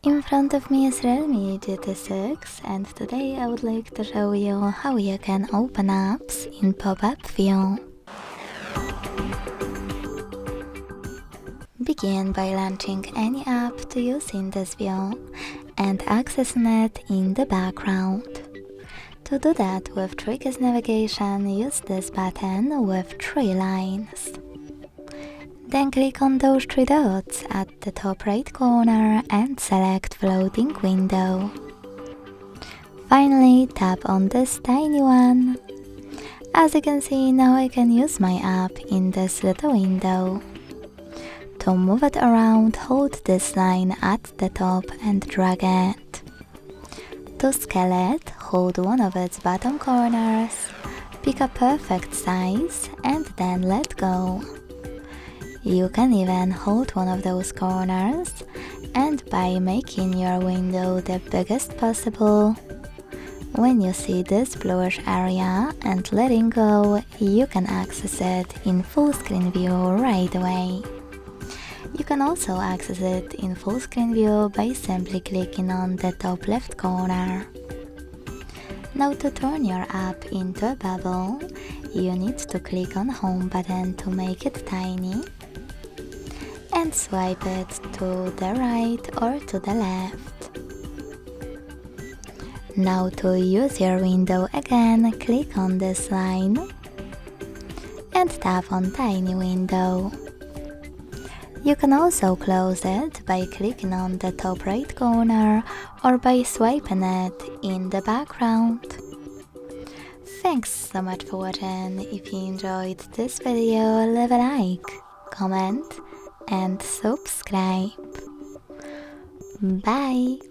In front of me is Realme GT6, and today I would like to show you how you can open apps in pop-up view. Begin by launching any app to use in this view and accessing it in the background. To do that with Triggers navigation, use this button with 3 lines. Then click on those 3 dots at the top right corner and select Floating Window. Finally, tap on this tiny one. As you can see, now I can use my app in this little window. To move it around, hold this line at the top and drag it. To scale it, hold one of its bottom corners, pick a perfect size and then let go. You can even hold one of those corners, and by making your window the biggest possible, when you see this bluish area and letting go, you can access it in full screen view right away. You can also access it in full screen view by simply clicking on the top left corner. Now to turn your app into a bubble, you need to click on Home button to make it tiny and swipe it to the right or to the left. Now to use your window again, click on this line and tap on Tiny Window. You can also close it by clicking on the top right corner or by swiping it in the background. Thanks so much for watching. If you enjoyed this video, leave a like, comment and subscribe. Bye!